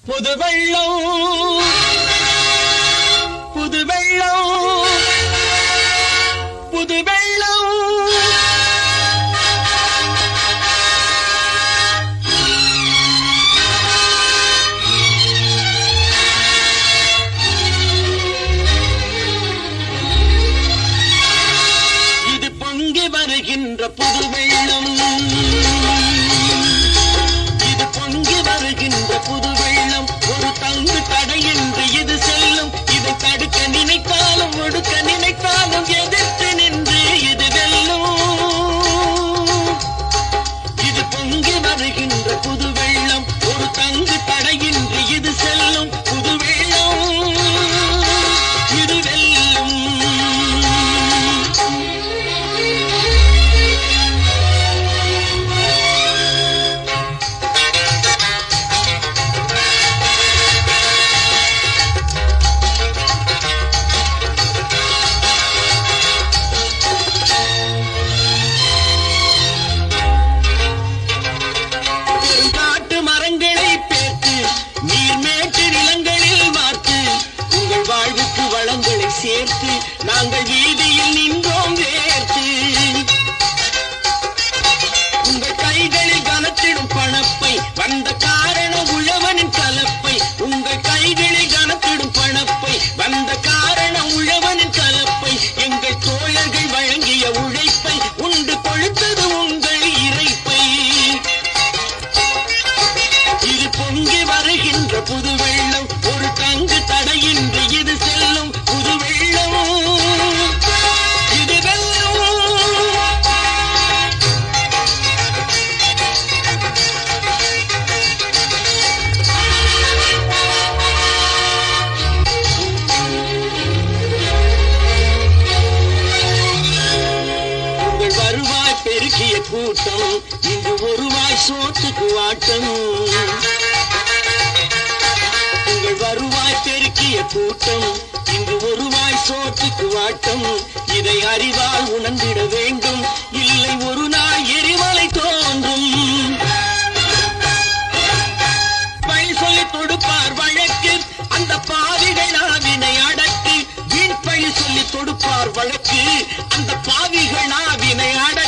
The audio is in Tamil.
புது வெள்ளம் புது வெள்ளம் புது வெள்ளம் இது பொங்கி வருகின்ற புது வெள்ளம் இது பொங்கி வருகின்ற புது வெள்ளம் ஒரு தங்கு தடையின்றி இது செல்லும் இதை தடுக்க நினைத்தாலும் ஒடுக்க நினைத்தாலும் எதிர்த்து நின்று இது வெல்லும் இது பொங்கி வருகின்ற புது வெள்ளம் ஒரு தங்கு தடையின்றி இது செல்லும் புது வெள்ளம் இது வெல்லும் சேர்த்து நாங்கள் வீதியில் நின்றோம் வேர்த்து உங்கள் கைகளில் கனத்திடும் பணப்பை வந்த காரணம் உழவனின் கலப்பை உங்கள் கைகளில் கனத்திடும் பணப்பை வந்த காரணம் உழவனின் கலப்பை எங்கள் தோழர்கள் வழங்கிய உழைப்பை உண்டு கொழுத்தது உங்கள் இறைப்பை இது பொங்கி வருகின்ற புது வெள்ளம் ஒரு தங்கு தடையின்றி இது செல்லும் புது வெள்ளம் இது வெல்லும் உங்கள் வருவாய் பெருக்கிய கூட்டம் இங்கு ஒருவாய் சோத்துக்கு வாட்டம் உங்கள் வருவாய் பெருக்கிய கூட்டம் இங்கு ஒருவாய் சோற்றுக்கு வாட்டம் இதை அறிவால் உணர்ந்திட வேண்டும் இல்லை ஒரு நாள் எரிமலை தோன்றும் பழி சொல்லி தொடுப்பார் வழக்கு அந்த பாவிகள் நாவினை அடக்கு வீண் பழி சொல்லி தொடுப்பார் வழக்கு அந்த பாவிகள் நாவினை அடக்கு